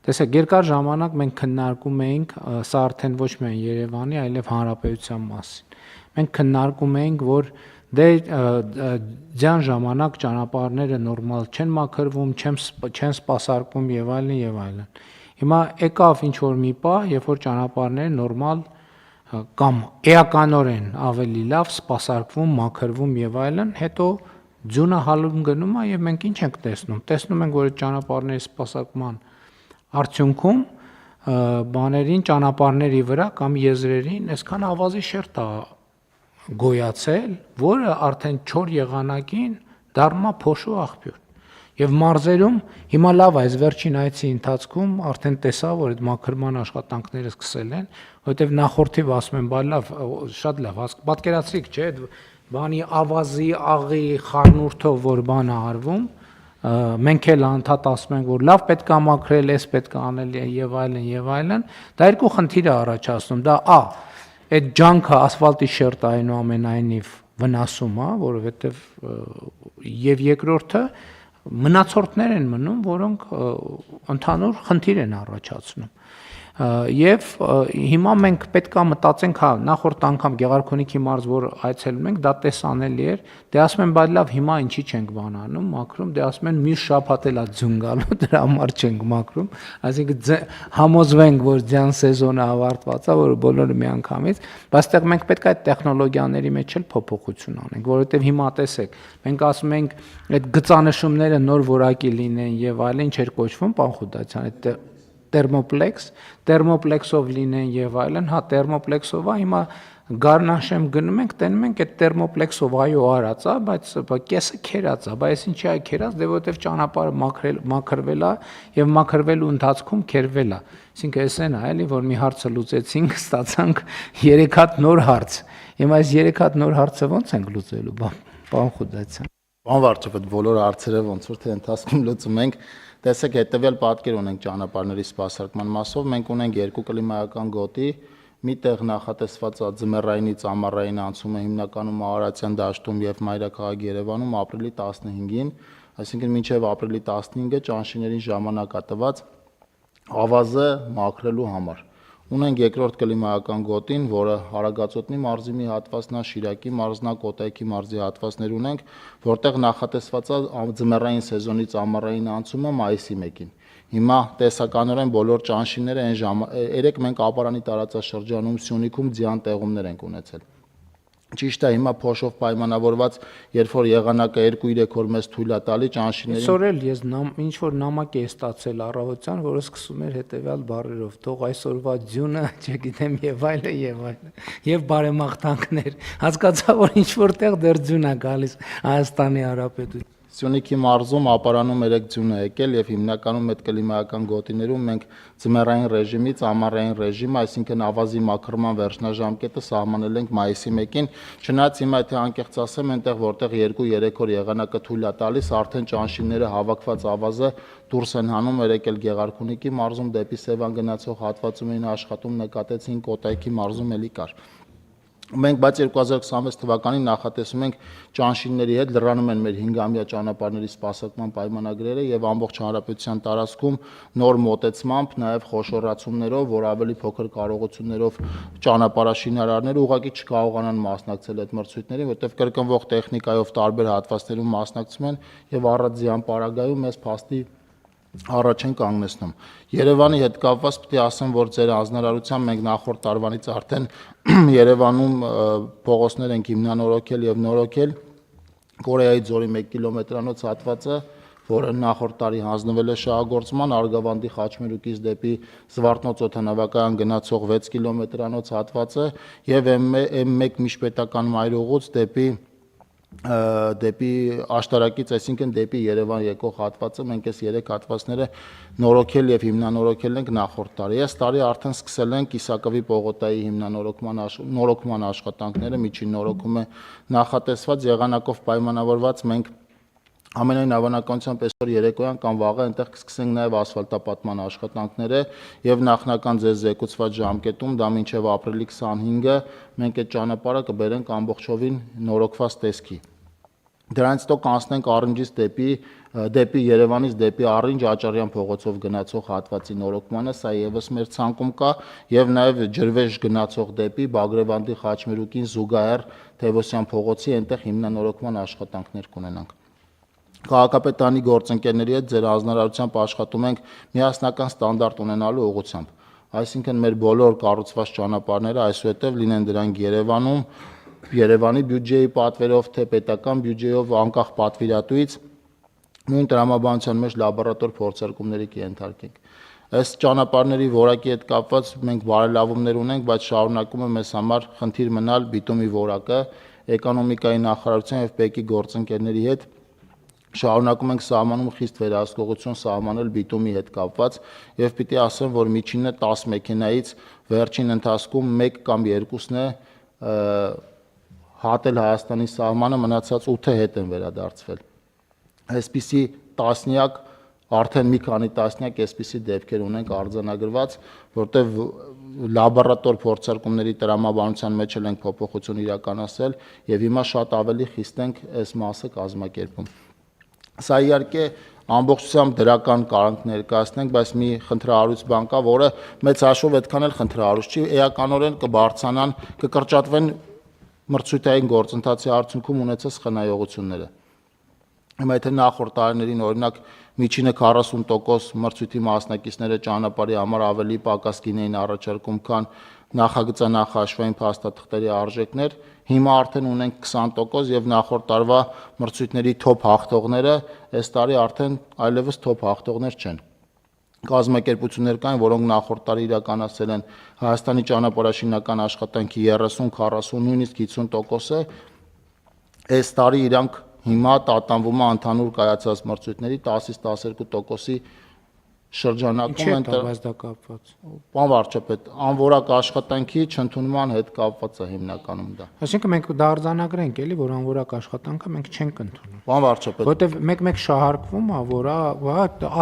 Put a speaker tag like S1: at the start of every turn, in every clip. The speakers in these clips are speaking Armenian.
S1: Տեսեք, երկար ժամանակ մենք քննարկում էինք, սա արդեն ոչ միայն Երևանի, այլև հանրապետության մասին։ Մենք քննարկում էինք, որ դե ձյան ժամանակ ճանապարհները նորմալ չեն մաքրվում, չեն սպասարկվում եւ այլն եւ այլն։ Հիմա եկավ ինչ որ մի պահ, երբ որ ճանապարհները նորմալ կամ էականորեն ավելի լավ սպասարկվում, մաքրվում եւ այլն, հետո ձյունը հալում գնում է եւ մենք ինչ ենք տեսնում։ Տեսնում ենք, որ այդ ճանապարհների սպասարկման արդյունքում ճանապարհների վրա կամ եզրերին այսքան ավազի շերտ է գոյացել, որը արդեն 4 եղանակին դառնում է փոշու աղբյուր։ Եւ մարզերում հիմա լավ այս վերջին այցի ընթացքում արդեն տեսա, որ այդ մաքրման աշխատանքները սկսել են, որովհետեւ նախորդիվ ասում են, բա լավ, շատ լավ, պատկերացրիք, չէ՞, բանի ավազի, աղի, խառնուրդով որ բան է արվում, մենք էլ անդադ ասում ենք, որ լավ պետք է մաքրել, էս պետք է անել եւ այլն, դա երկու խնդիր է առաջացնում, դա այդ ջանքը ասֆալտի շերտը այնուամենայնիվ վնասում է, որովհետեւ եւ երկրորդը մնացորդներ են մնում, որոնք ընդհանուր խնդիր են առաջացնում։ Եվ հիմա մենք պետք է մտածենք, նախորդ անգամ Գեղարքունիքի մարզ, որ այցելում ենք, դա տեսանելի էր, դե ասում են, բայց լավ, հիմա ինչի չենք բանանում, մաքրում, դե ասում են մյուս շաբաթ էլ է ձյուն գալու, դրա համար չենք մաքրում, այսինքն համոզվենք, որ ձյան սեզոնը ավարտված է, որ բոլորը միանգամից, բայց այդտեղ մենք պետք է այդ տեխնոլոգիաների մեջ էլ փոփոխություն անենք, որովհետև հիմա տեսեք, մենք ասում ենք, այդ գծանշումները նոր որակի լինեն եւ այլն, ինչ էր կոչվում, պարոն Խուդացյան, այդ տերմոպլեքսով լինեն եւ այլն, տերմոպլեքսով է, հիմա Գառնաշեմ գնում ենք, տենում ենք այդ տերմոպլեքսով այո արած է, բայց կեսը քերած է, բայց ինչի է քերած, դե որովհետեւ ճանապարհը մաքրվել է եւ մաքրվելու ընթացքում քերվել է։ Այսինքն էսեն է, էլի, որ մի հարցը լուծեցինք, ստացանք 3 հատ նոր հարց։ Հիմա այս 3 հատ նոր հարցը ո՞նց ենք լուծելու, պարոն Խուդացյան։
S2: Պարոն Վարչապետ, բոլոր հարցերը ոնց որ թե ընթացքում լուծում ենք, տեսեք հետեւյալ պատկեր ունենք ճանապարհների սպասարկման մասով, մենք ունենք երկու կլիմայական գոտի, միտեղ նախատեսված է ձմեռայինից ամառային անցումը հիմնականում Արարատյան դաշտում եւ մայրաքաղաք Երևանում ապրիլի 15-ին, այսինքն մինչեւ ապրիլի 15-ը ճանշիներին ժամանակ է տված ավազը մաքրելու համար։ Ունենք երկրորդ կլիմայական գոտին, որը Հարագածոտնի մարզի մի հատվածն է, Շիրակի մարզն է, Կոտայքի մարզի հատվածներ ունենք, որտեղ նախատեսված է ձմեռային սեզոնից ամառային անցումը մայիսի 1-ին։ Հիմա տեսականորեն բոլոր ճանշինները երեք մենք ապարանի տարածաշրջանում Սյունիքում ձյան տեղումներ ենք ունեցել։ Ճիշտ է, հիմա փոշով պայմանավորված, երբ որ եղանակը 2-3 օր մեզ թույլ է տալի ճանշիներին։
S1: Այսօր էլ ես ինչ որ նամակ է ստացել առավոտյան, որը սկսում էր հետեւյալ բառերով. թող այսօրվա ձյունը, չգիտեմ, եւ այլն, եւ բարեմաղթանքներ։ Հասկացա, որ ինչ որտեղ դեռ ձյուն է գալիս Հայաստանի Հանրապետություն։
S2: Սյունիքի մարզում ապարանում 3 ձյուն է եկել եւ հիմնականում այդ կլիմայական գոտիներում մենք ձմեռային ռեժիմից ամառային ռեժիմ, այսինքն ավազի մաքրման վերջնաժամկետը սահմանել ենք մայիսի 1-ին, չնայած հիմա եթե անկեղծ ասեմ, այնտեղ որտեղ 2-3 օր եղանակը թույլ է տալիս, արդեն ճանշինները հավաքված ավազը դուրս են հանում, եկել Գեղարքունիքի մարզում դեպի Սևան գնացող հատվածում էին աշխատում, նկատեցին Կոտայքի մարզում էլի կար։ Մենք բայց 2026 թվականին նախատեսում ենք ճանշինների հետ լրանում են մեր 5-ամյա ճանապարհների սպասարկման պայմանագրերը եւ ամբողջ հանրապետության տարածքում նոր մոտեցմամբ, նաեւ խոշորացումներով, որ ավելի փոքր կարողություններով ճանապարհաշինարարները ուղղակի չկարողանան մասնակցել այդ մրցույթներին, որտեղ կրկնվող տեխնիկայով տարբեր հատվածներում մասնակցում են եւ առանձին պարագայում մեզ փաստի առաջ են կանգնեցնում։ Երևանի հետ կապված պետք է ասեմ, որ ձեր հանձնարարությամբ մենք նախորդ տարվանից արդեն Երևանում փողոցներ ենք հիմնանորոգել եւ նորոգել Կորեայի ձորի 1 կիլոմետրանոց հատվածը, որը նախորդ տարի հանձնվել է շահագործման, Արգավանդի Խաչմերուկից դեպի Զվարթնոց օդանավակայան գնացող 6 կիլոմետրանոց հատվածը եւ M1 միջպետական մայրուղուց դեպի աշտարակից, այսինքն դեպի Երևան եկող հատվածը, մենք այս 3 հատվածները նորոգել եւ հիմնանորոգել ենք նախորդ տարի։ Այս տարի արդեն սկսել ենք Իսակովի պողոտայի հիմնանորոգման աշխատանքները, միջին նորոգումը նախատեսված եղանակով պայմանավորված մենք ամենայն հավանականությամբ այսօր երեկոյան կամ վաղը այնտեղ կսկսենք նաև ասֆալտապատման աշխատանքները եւ նախնական ձեզ զեկուցված ժամկետում դա մինչեւ ապրիլի 25-ը մենք այդ ճանապարհը կբերենք ամբողջովին նորոգված տեսքի։ Դրանից հետո կանցնենք Առնջից դեպի Երևանից դեպի Առինջ Աճարյան փողոցով գնացող հատվածի նորոգմանը, սա եւս մեր ցանկում կա, եւ նաեւ ջրվեժ գնացող դեպի Բագրևանդի Խաչմերուկին զուգահեռ Թևոսյան փողոցի այնտեղ հիմնանորոգման աշխատանքներ կունենանք։ Քաղաքապետարանի գործընկերների հետ ձեր հանձնարարությամբ աշխատում ենք միասնական ստանդարտ ունենալու ուղղությամբ։ Այսինքն մեր բոլոր կառուցված ճանապարհները այսուհետև լինեն դրանք Երևանի բյուջեի պատվերով, թե պետական բյուջեով անկախ պատվիրատուից նույն տրամաբանության մեջ լաբորատոր փորձարկումների կենթարկենք։ Այս ճանապարհների որակի հետ կապված մենք բարելավումներ ունենք, բայց շարունակում է մեզ համար խնդիր մնալ բիտումի որակը, էկոնոմիկայի նախարարության եւ ՊԵԿ-ի գործընկերների հետ շարունակում ենք սահմանում խիստ վերահսկողություն սահմանել բիտումի հետ կապված եւ պիտի ասեմ, որ միջինը 10 մեքենայից վերջին ընթացքում 1 կամ 2-ն է հատել Հայաստանի սահմանը, մնացած 8-ը հետ են վերադարձվել։ Այսպիսի տասնյակ, արդեն մի քանի տասնյակ այսպիսի դեպքեր ունենք արձանագրված, որտեղ լաբորատոր փորձարկումների տրամաբանության մեջ ենք փոփոխություն իրականացրել եւ հիմա շատ ավելի խիստ ենք այս մասը կազմակերպում։ Սա իհարկե ամբողջությամբ դրական կարանք ներկայացնենք, բայց մի խնդրահարույց բան կա, որը մեծ հաշվով այդքան էլ խնդրահարույց չի, էականորեն կբարձրանան, կկրճատվեն մրցույթային գործընթացի արդյունքում ունեցած խնայողությունները։ Հիմա եթե նախորդ տարիներին օրինակ միջինը 40% մրցույթի մասնակիցները ճանապարհի համար ավելի պակաս գին էին առաջարկում, քան նախագծանախաշվային փաստաթղթերի արժեքներ, հիմա արդեն ունենք 20% եւ նախորդ տարվա մրցույթների թոփ հաղթողները այս տարի արդեն այլևս թոփ հաղթողներ չեն։ Կազմակերպություններ կային, որոնք նախորդ տարի իրականացել են Հայաստանի ճանապարհաշինական աշխատանքի 30, 40, նույնիսկ 50%-ը, այս տարի իրանք հիմա տատանվում է ընդհանուր կայացած մրցույթների 10-ից 12%-ի շրջանակում
S1: են դա կապված։
S2: Պարոն վարչապետ, անորակ աշխատանքի չընդունման հետ կապված է հիմնականում դա։
S1: Այսինքն մենք դա արձանագրենք էլի, որ անորակ աշխատանքը մենք չենք ընդունում։
S2: Պարոն վարչապետ,
S1: որտեվ մեկ-մեկ շահարկվում է, որ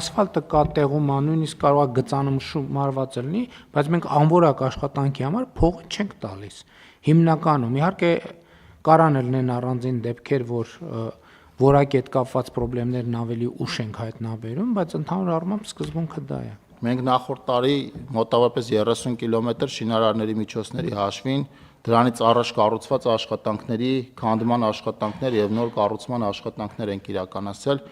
S1: ասֆալտը կա տեղում, նույնիսկ կարող է գծանմշումարված լինի, բայց մենք անորակ աշխատանքի համար փողը չենք տալիս։ Հիմնականում իհարկե կարան լինեն առանձին դեպքեր, որ որակի հետ կապված խնդիրներն ավելի ուշ ենք հայտնաբերում, բայց ընդհանուր առմամբ սկզբունքը դա է։
S2: Մենք նախորդ տարի մոտավորապես 30 կիլոմետր շինարարների միջոցների հաշվին դրանից առաջ կառուցված աշխատանքների քանդման աշխատանքներ եւ նոր կառուցման աշխատանքներ ենք իրականացրել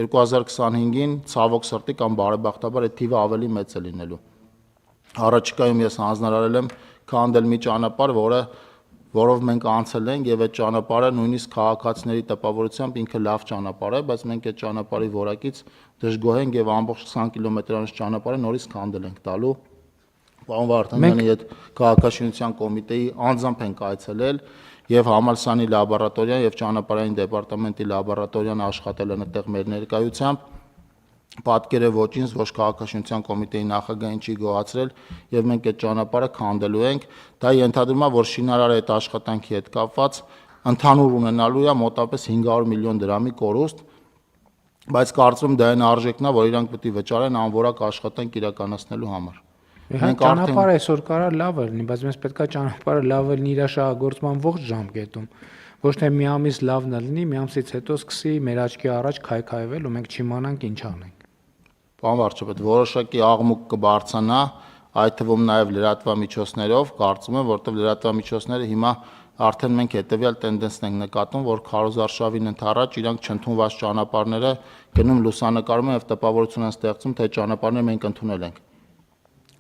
S2: 2025-ին ցավոք սրտի կամ բարեբախտաբար այդ թիվը ավելի մեծ է լինելու։ Առաջիկայում ես հանձնարարել եմ քանդել մի ճանապարհ, որով մենք անցել ենք եւ այդ ճանապարհը նույնիսկ քաղաքացիների տպավորությամբ ինքը լավ ճանապարհ է, բայց մենք այդ ճանապարհի որակից դժգոհ ենք եւ ամբողջ 20 կիլոմետրանոց ճանապարհը նորից քանդել ենք տալու։ Պարոն Վարդանյանի հետ քաղաքաշինության կոմիտեի անձամբ ենք այցելել եւ Համալսանի լաբորատորիան եւ ճանապարհային դեպարտամենտի լաբորատորիան աշխատել են այդտեղ մեր ներկայությամբ։ Պատկերը ոչ ինձ, ոչ քաղաքաշինության կոմիտեի նախագահին չի գոհացրել եւ մենք այդ ճանապարհը քանդելու ենք։ Դա ենթադրում է, որ շինարարը այդ աշխատանքի հետ կապված ընդհանուր ունենալու է մոտավորապես 500 միլիոն դրամի կորուստ, բայց կարծում դա այն արժեքն է, որ իրանք պետք է վճարեն անորակ աշխատանք իրականացնելու համար։
S1: Մենք ճանապարհը այսօր կարա լավ լինի, բայց մենք պետքա ճանապարհը լավ լինի իր շահագործման ողջ ժամկետում։ Ոչ թե մի ամիս լավն լինի, մի ամսից հետո սկսի մեր աչքի առաջ քայքայվել ու մենք չիմանանք ինչ անենք։
S2: Պարոն վարչապետ, որոշակի աղմուկ կբարձրանա, այդ թվում նաև լրատվամիջոցներով, կարծում եմ, որտեղ լրատվամիջոցները հիմա արդեն մենք հետևյալ տենդենսն ենք նկատում, որ քարոզարշավին ընդառաջ իրանք չընդունված ճանապարհները գնում լուսանկարում են եւ տպավորություն են ստեղծում, թե ճանապարհները մենք ընդունել ենք։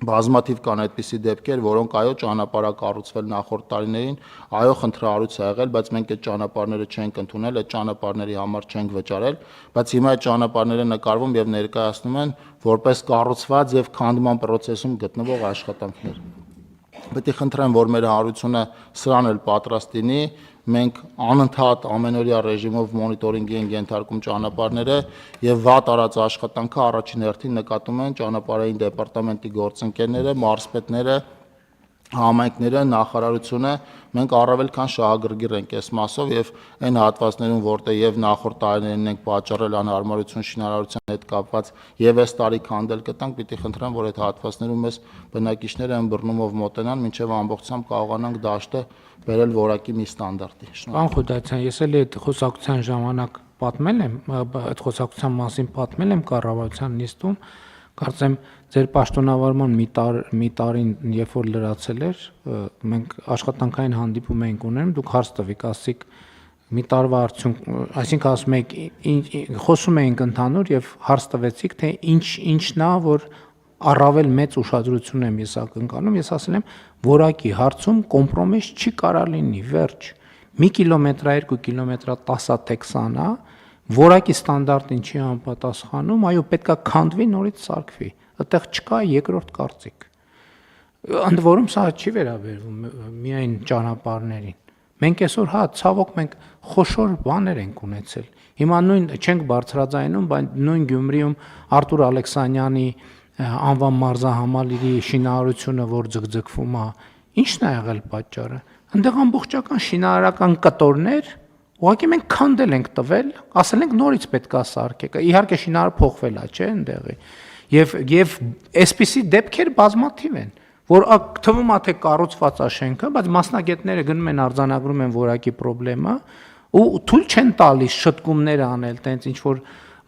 S2: Բազմաթիվ կան այդպիսի դեպքեր, որոնք այո ճանապարհը կառուցվել նախորդ տարիներին, այո խնդրահարույց է եղել, բայց մենք այդ ճանապարհները չենք ընդունել, այդ ճանապարհների համար չենք վճարել, բայց հիմա այդ ճանապարհները նկարվում եւ ներկայացնում են որպես կառուցված եւ քանդման process-ում գտնվող աշխատանքներ։ Պետք է խնդրեմ, որ մեր հանրությունը սրան էլ պատրաստ լինի, մենք անընդհատ ամենօրյա ռեժիմով մոնիտորինգի ենք ենթարկում ճանապարհները եւ վատ արած աշխատանքը առաջին հերթին նկատում են ճանապարհային դեպարտամենտի գործընկերները, մարզպետները համայնքները, նախարարությունը մենք առավել քան շահագրգիռ ենք այս մասով եւ այն հատվածներում, որտեղ եւ նախորդ տարիներին ենք պատճառել անհարմարություն շինարարության հետ կապված եւ այս տարի քանդել կտանք, պիտի խնդրեմ, որ այդ հատվածներում մեզ բնակիչները ըմբռնումով մոտենան, մինչեւ ամբողջությամբ կարողանանք դաշտը բերել որակի մի ստանդարտի։
S1: Պարոն Խուդայցյան, ես էլ այդ խոսակցության ժամանակ պատմել եմ, այդ խոսակցության մասին պատմել եմ կառավարության նիստում, կարծեմ ձեր պաշտոնավարման մի տարին երբ որ լրացել էր, մենք աշխատանքային հանդիպում էինք ունենում, դուք հարց տվիք, ասիք մի տարվա արդյունք, այսինքն ասում եք, խոսում էինք ընդհանուր եւ հարց տվեցիք, թե ինչն է, որ առավել մեծ ուշադրություն եմ ես ակնկալում, ես ասել եմ, որակի հարցում կոմպրոմիս չի կարա լինի, վերջ։ 1 կիլոմետրա, 2 կիլոմետրա 10-ա թե 20-ա, որակի ստանդարտին չի համապատասխանում, այո, պետքա քանդվի, նորից սարքվի։ Այդտեղ չկա երկրորդ կարծիք։ Ընդ որում սա չի վերաբերվում միայն ճանապարհներին։ Մենք այսօր ցավոք մենք խոշոր բաներ ենք ունեցել։ Հիմա նույն չենք բարձրաձայնում, բայց նույն Գյումրիում Արտուր Ալեքսանյանի անվան մարզահամալիրի շինարարությունը, որ ձգձգվում է, ի՞նչն է եղել պատճառը։ Այնտեղ ամբողջական շինարարական կտորներ, ուղղակի մենք քանդել ենք տվել, ասել ենք նորից պետքա սարքեք։ Իհարկե շինարարը փոխվել է, չէ՞, այնտեղի։ Եվ այսպիսի դեպքեր բազմաթիվ են, որ թվում է թե կառուցված է շենքը, բայց մասնագետները գնում են արձանագրում են որակի խնդրեմը ու թույլ չեն տալիս շտկումներ անել, տենց ինչ որ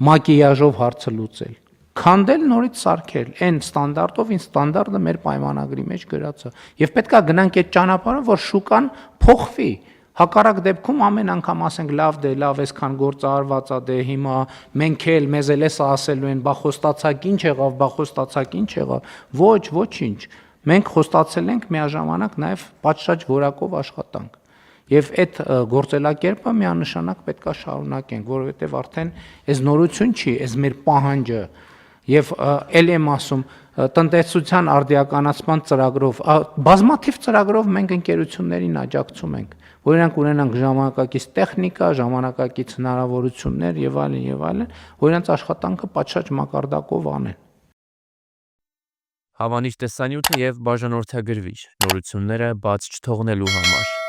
S1: մակիաժով հարցը լուծել։ Քանդել նորից սարքել այն ստանդարտով, ինչ ստանդարտը մեր պայմանագրի մեջ գրած է։ Եվ պետքա գնանք այդ ճանապարհով, որ շուկան փոխվի։ Հակառակ դեպքում ամեն անգամ ասենք լավ դե լավ այսքան գործ արված է դե հիմա մենք էլ մեզ էլ էս ասելու են, բա խոստացակ ինչ եղավ, բա խոստացակ ինչ եղավ։ Ոչ, ոչինչ։ Մենք խոստացել ենք միաժամանակ նաև պատշաճ որակով աշխատանք։ Եվ այդ գործելակերպը միանշանակ պետքա շարունակենք, որովհետև արդեն այս նորություն չի, այս մեր պահանջը եւ ել եմ ասում տնտեսության արդիականացման ծրագրով բազմաթիվ ծրագրով մենք ընկերություններին աջակցում ենք, որ իրանք ունենան ժամանակակից տեխնիկա, ժամանակակից հնարավորություններ եւ այլն, որ իրանք աշխատանքը պատշաճ մակարդակով անեն։
S3: Հավանիչ տեսանյութը եւ բաժանորդագրվիչ նորությունները բաց չթողնելու համար